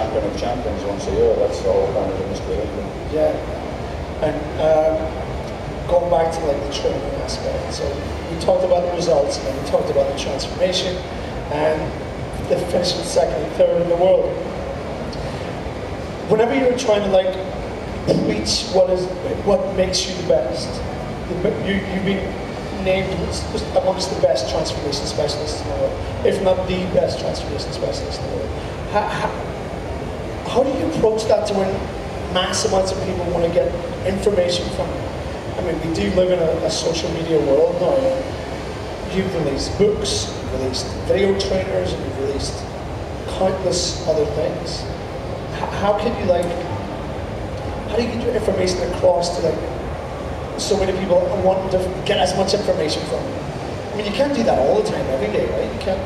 champion of champions once a year. That's the whole kind of the mystery. Yeah. And going back to like the training aspect, so we talked about the results and we talked about the transformation and the finishing second and third in the world. Whenever you're trying to like reach what makes you the best, you've been named amongst the best transformation specialists in the world, if not the best transformation specialist in the world. How do you approach that to when mass amounts of people want to get information from you? I mean, we do live in a social media world now. You've released books, you've released video trainers, and you've released countless other things. How can you how do you get your information across to so many people and want to get as much information from you? I mean, you can't do that all the time, every day, right? You can't.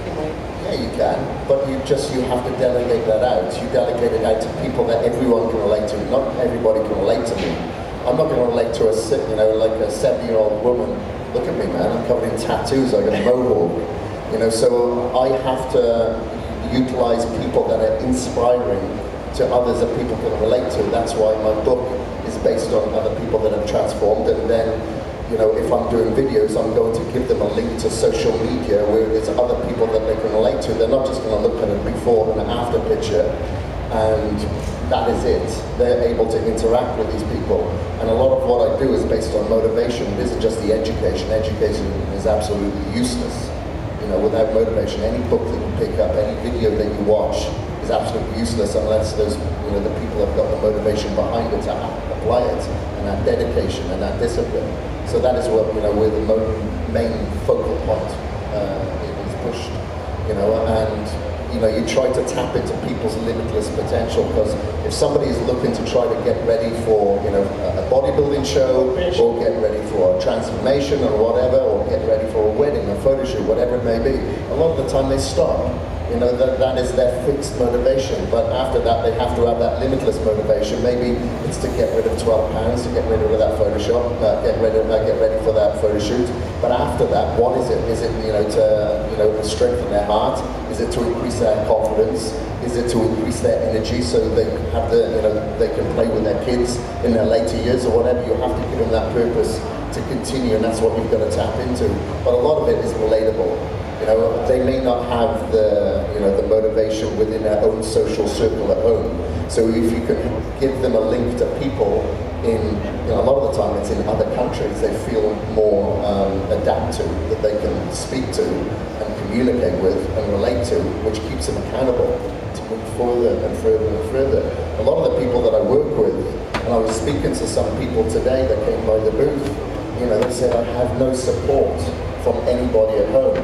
Yeah, you can, but you have to delegate that out. You delegate it out to people that everyone can relate to. Not everybody can relate to me. I'm not going to relate to a 70-year-old woman. Look at me, man. I'm covered in tattoos. I got a mohawk. So I have to utilize people that are inspiring to others that people can relate to. That's why my book is based on other people that have transformed. And then, if I'm doing videos, I'm going to give them a link to social media where there's other people that they can relate to. They're not just going to look at a before and an after picture, and that is it. They're able to interact with these people. And a lot of what I do is based on motivation. It isn't just the education. Education is absolutely useless. Without motivation, any book that you pick up, any video that you watch is absolutely useless unless those, the people have got the motivation behind it to apply it, and that dedication and that discipline. So that is what, where the main focal point is pushed, and you try to tap into people's limitless potential, because if somebody is looking to try to get ready for, a bodybuilding show, or get ready for a transformation or whatever, or get ready for a wedding, a photo shoot, whatever it may be, a lot of the time they stop. That is their fixed motivation, but after that they have to have that limitless motivation. Maybe it's to get rid of 12 pounds, to get rid of that Photoshop, get ready for that photo shoot. But after that, what is it? Is it to strengthen their heart? Is it to increase their confidence? Is it to increase their energy so they have they can play with their kids in their later years or whatever? You have to give them that purpose to continue, and that's what we've got to tap into. But a lot of it is relatable. They may not have the motivation within their own social circle at home. So if you can give them a link to people in, a lot of the time it's in other countries, they feel more adapt to, that they can speak to and communicate with and relate to, which keeps them accountable to move further and further and further. A lot of the people that I work with, and I was speaking to some people today that came by the booth, they said, I have no support from anybody at home,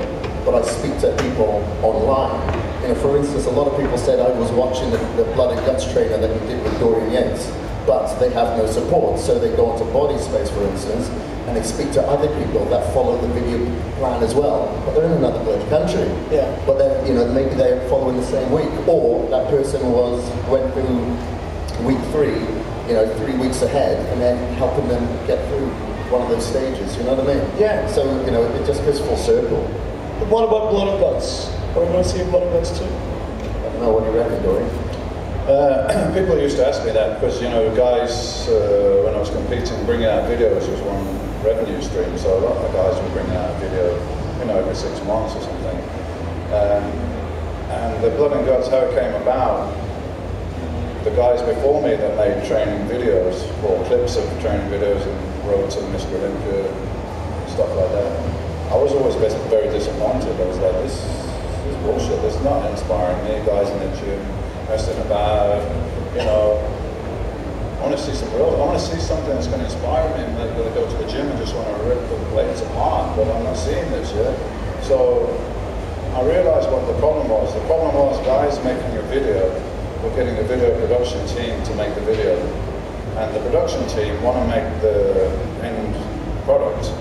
but I speak to people online. For instance, a lot of people said I was watching the blood and guts trainer that you did with Dorian Yates, but they have no support. So they go onto Body Space, for instance, and they speak to other people that follow the video plan as well, but they're in another bloody country. Yeah. But then, maybe they're following the same week, or that person went through week 3, 3 weeks ahead, and then helping them get through one of those stages. You know what I mean? Yeah. So it just goes full circle. But what about blood and guts? Are we going to see blood and guts too? I don't know, what do you reckon, Dorian? People used to ask me that because, guys, when I was competing, bringing out videos was one revenue stream. So a lot of guys were bringing out a video, every 6 months or something. And the blood and guts, how it came about, the guys before me that made training videos, or clips of training videos and road to Mr. Olympia, stuff like that, I was always very disappointed. I was like, this is bullshit. This is not inspiring me. Guys in the gym, messing about, I want to see some real. I want to see something that's going to inspire me. And they go to the gym and just want to rip the plates apart, but I'm not seeing this yet. So I realized what the problem was. The problem was guys making a video, we're getting a video production team to make the video, and the production team want to make the end product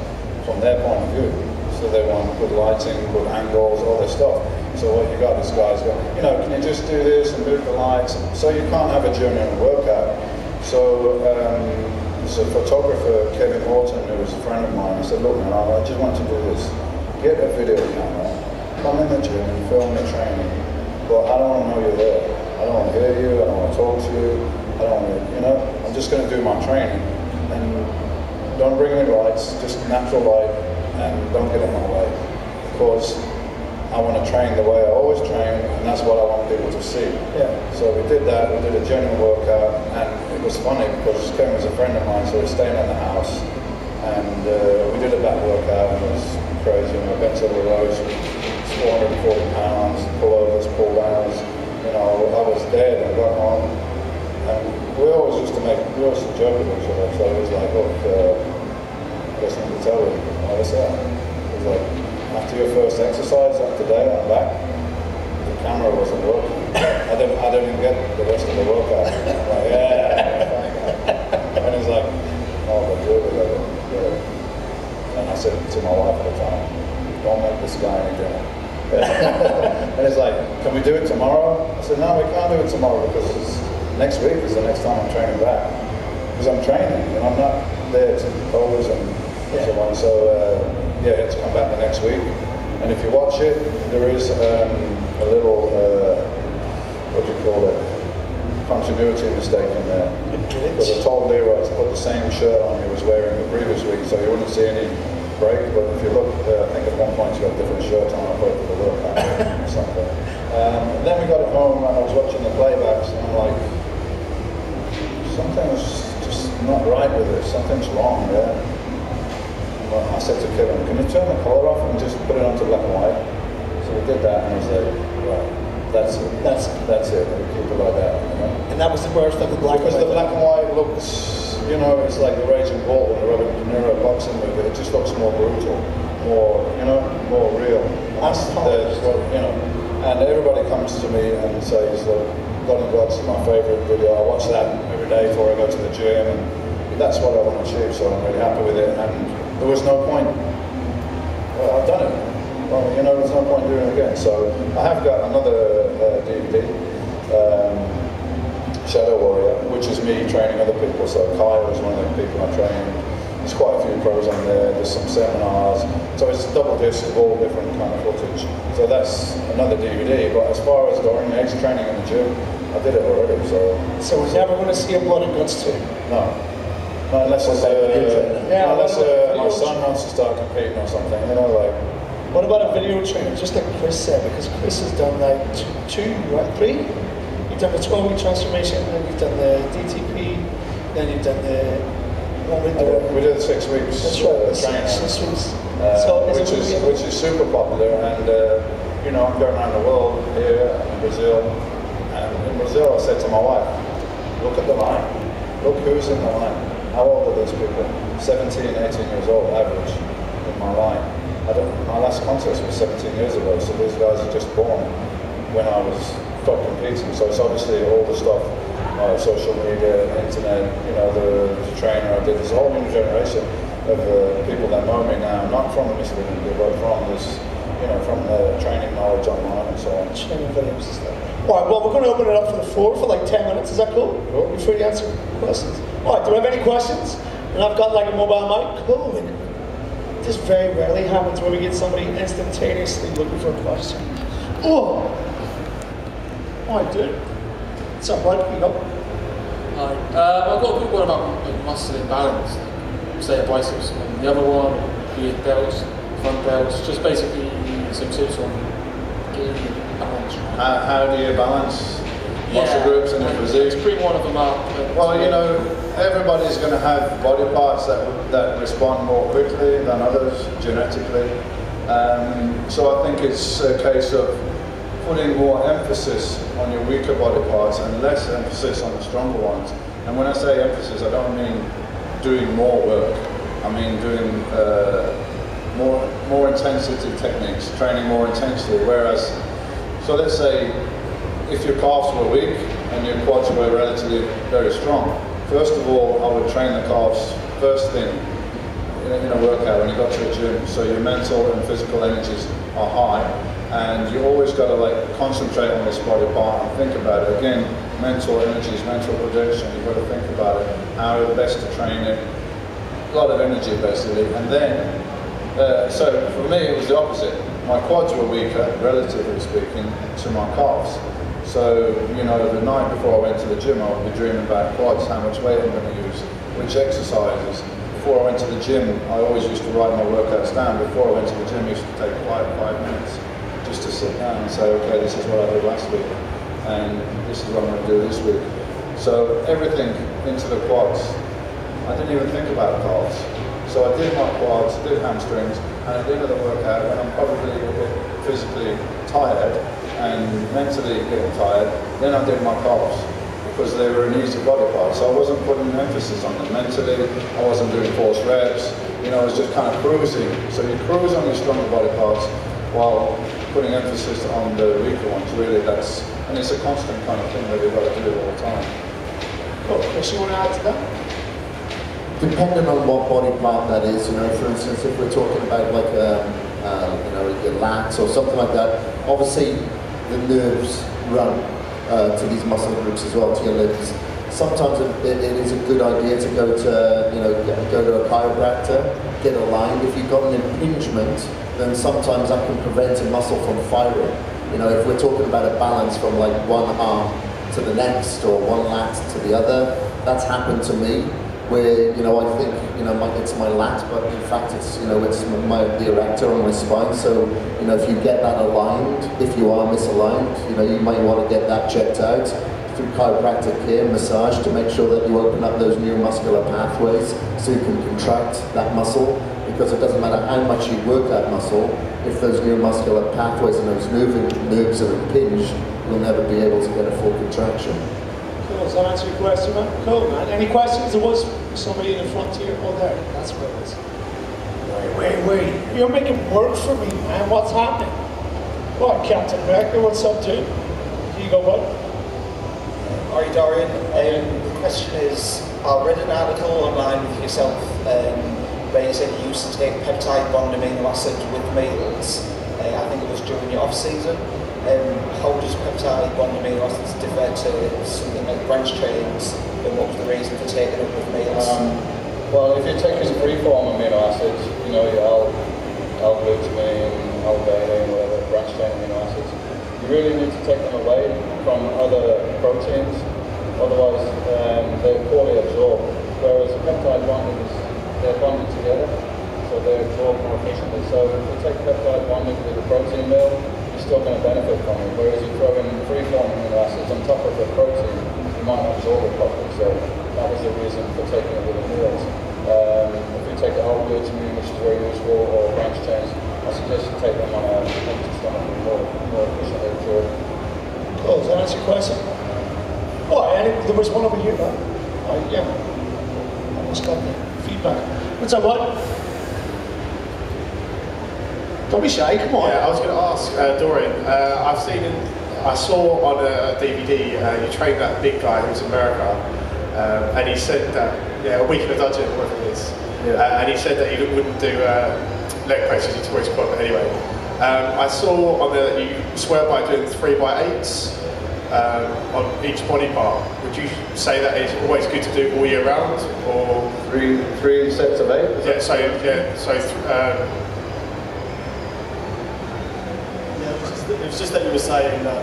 from their point of view. So they want good lighting, good angles, all this stuff. So what you got is guys going, can you just do this and move the lights? So you can't have a genuine workout. So there's a photographer, Kevin Horton, who was a friend of mine. I said, look man, I just want to do this. Get a video camera, come in the gym and film the training. But I don't want to know you're there. I don't want to hear you, I don't to talk to you. I don't want to, you know, I'm just going to do my training. And don't bring any lights, just natural light, and don't get in my way. Because I want to train the way I always train, and that's what I want people to see. Yeah. So we did that, we did a genuine workout, and it was funny because Kevin was a friend of mine, so we were staying in the house, and we did a back workout, and it was crazy. You know, bent over the rows, 440 pounds, pullovers, pull downs, you know, I was dead and got on. And we always used to joke with each other, so it was like, look, I guess I need to tell you, what's that? It was like, after your first exercise, today I'm back, the camera wasn't working. I didn't even get the rest of the workout. I'm like, yeah. And he's like, oh, but really, and I said to my wife at the time, don't make this guy any dinner. And he's like, can we do it tomorrow? I said, no, we can't do it tomorrow because next week is the next time I'm training back. Because I'm training and I'm not there to pose and so on. So yeah, it's come back the next week. And if you watch it, there is a little, what do you call it, continuity mistake in there. Because I told Leroy to put the same shirt on he was wearing the previous week, so you wouldn't see any break. But if you look, I think at one point you got a different shirt on, I put it for the workout or something. Then we got it home and I was watching the playbacks and I'm like, something's just not right with it, something's wrong there. Well, I said to Kevin, can you turn the colour off and just put it onto black and white? So we did that and I was like, right, that's it. That's it, we keep it like that. You know? And that was the worst of the black and white? Because the black and white looks, you know, it's like the Raging Bull in the Robert De Niro boxing movie, it just looks more brutal, more, you know, more real. That's what, you know, and everybody comes to me and says, look, God and God's my favourite video, I watch that every day before I go to the gym, and that's what I want to achieve, so I'm really happy with it. And there was no point, well, I've done it. Well, you know, there's no point doing it again. So I have got another DVD, Shadow Warrior, which is me training other people. So Kyle is one of the people I train. There's quite a few pros on there, there's some seminars. So it's a double disc of all different kind of footage. So that's another DVD. But as far as Dorian Yates training in the gym, I did it already. So we're never going to see a blood and guts too? No. No, unless it's, my son wants to start competing or something, you know, like. What about a video trainer, just like Kris said, because Kris has done like three? You've done the 12-week transformation, then you've done the DTP, then you've done the one with the... We did 6 weeks. That's right, training. 6 weeks. Which is super popular, and you know, I'm going around the world here in Brazil, and in Brazil I said to my wife, look at the line, look who's in the line. How old are those people? 17, 18 years old, average, in my line. My last contest was 17 years ago, so these guys are just born when I was top competing. So it's obviously all the stuff, social media, internet, you know, the trainer I did. There's a whole new generation of people that know me now, not from the Mr. Olympia, but from this, you know, from the training knowledge online and so on. Training videos and stuff. All right, well, we're going to open it up for the floor for like 10 minutes. Is that cool? Cool. Before you answer questions. All right, do we have any questions? And I've got like a mobile mic. Cool. This very rarely happens where we get somebody instantaneously looking for a question. Oh! All right, dude. What's up, bud? You go. Hi. I've got a good one about muscle imbalance, say biceps. And the other one, be it delts, front delts, just basically some tips on getting balance. How do you balance muscle groups and your physique? To bring one of them up. Well, you know, everybody's going to have body parts that respond more quickly than others genetically. So I think it's a case of putting more emphasis on your weaker body parts and less emphasis on the stronger ones. And when I say emphasis, I don't mean doing more work. I mean doing more intensity techniques, training more intensely. Whereas, so let's say if your calves were weak and your quads were relatively very strong, first of all, I would train the calves first thing in a workout when you got to the gym, so your mental and physical energies are high, and you always got to like concentrate on this body part and think about it. Again, mental energies, mental projection, you've got to think about it, how best to train it, a lot of energy basically. And then, so for me it was the opposite. My quads were weaker, relatively speaking, to my calves. So, you know, the night before I went to the gym, I would be dreaming about quads, how much weight I'm going to use, which exercises. Before I went to the gym, I always used to write my workouts down. Before I went to the gym, I used to take 5 minutes just to sit down and say, okay, this is what I did last week, and this is what I'm going to do this week. So everything into the quads. I didn't even think about calves. So I did my quads, did hamstrings, and at the end of the workout, when I'm probably a bit physically tired and mentally getting tired, then I did my calves, because they were an easy body part. So I wasn't putting emphasis on them mentally, I wasn't doing forced reps, you know, I was just kind of cruising. So you cruise on your stronger body parts while putting emphasis on the weaker ones, really. And it's a constant kind of thing that you've got to do all the time. Cool. Chris, you want to add to that? Depending on what body part that is, you know, for instance, if we're talking about like you know, your lats or something like that, obviously the nerves run to these muscle groups as well, to your limbs. Sometimes it is a good idea to go to, you know, go to a chiropractor, get aligned. If you've got an impingement, then sometimes that can prevent a muscle from firing. You know, if we're talking about a balance from like one arm to the next or one lat to the other, that's happened to me. Where, you know, I think, you know, it's my lat, but in fact it's, you know, it's the erector on my spine. So, you know, if you get that aligned, if you are misaligned, you know, you might want to get that checked out through chiropractic care, massage, to make sure that you open up those neuromuscular pathways so you can contract that muscle. Because it doesn't matter how much you work that muscle, if those neuromuscular pathways and those nerves are impinged, you'll never be able to get a full contraction. Cool. Does that answer your question, man? Cool, man. Any questions? There was somebody in the front here. Oh, there. That's where it is. Wait. You're making work for me, man. What's happening? What, Captain America? What's up, dude? Here you go, bud. Hi, Dorian. The question is, I read an article online with yourself where you said you used to take peptide bond amino acid with meals. I think it was during your off-season. How does peptide bond amino acids differ to something like branch chains, and what was the reason for taking it with meals? Well, if you're taking free-form amino acids, you know, your L-glutamine, L-valine, whatever, branch chain amino acids, you really need to take them away from other proteins, otherwise they're poorly absorbed. Whereas peptide bonding they're bonded together, so they're absorbed more efficiently. So if you take peptide bonding with a protein meal, you're still going to benefit from it. Whereas you throw in free-form amino acids on top of the protein, you might not absorb it properly. So that was the reason for taking it with the meals. If you take L-glutamine, which is very useful, or branch chains, I suggest you take them on a empty stomach, more efficiently absorbed. Cool. Does that answer your question? Oh, and there was one over here, man. Yeah. Almost got the feedback. What's up, bud? Don't be shy, come on. Yeah, I was going to ask, Dorian, I saw on a DVD you trained that big guy who's in America, and he said that, a week in a dungeon, whatever it is, and he said that he wouldn't do leg presses, he tore his quad, but anyway. I saw on there that you swear by doing 3x8s on each body part. Would you say that is always good to do all year round, or Three sets of 8? It was just that you were saying that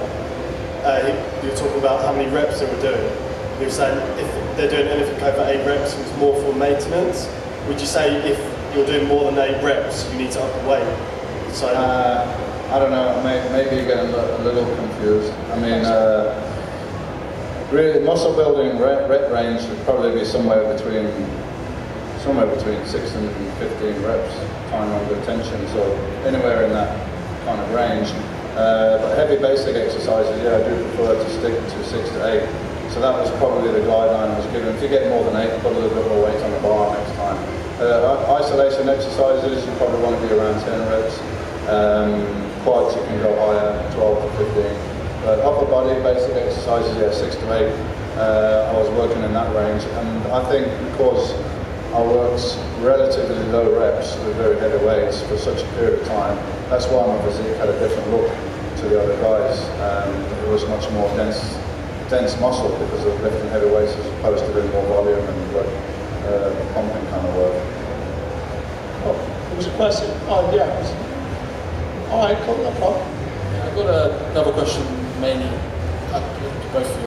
you were talking about how many reps they were doing. You were saying if they're doing anything over 8 reps, it's more for maintenance. Would you say if you're doing more than 8 reps, you need to up the weight? So I don't know. Maybe you get a little confused. I mean, really, muscle building rep range would probably be somewhere between 6 and 15 reps, time under tension. So anywhere in that kind of range. But heavy basic exercises, I do prefer to stick to 6 to 8. So that was probably the guideline I was given. If you get more than 8, put a little bit more weight on the bar next time. Isolation exercises, you probably want to be around 10 reps. Quads, you can go higher, 12 to 15. But upper body basic exercises, 6 to 8. I was working in that range, and I think because I worked relatively low reps with very heavy weights for such a period of time, that's why my physique had a different look to the other guys. It was much more dense muscle because of lifting heavy weights as opposed to doing more volume and pumping kind of work. Oh, there was a question. Oh, yeah. All right, cool, no problem. I've got another question mainly both for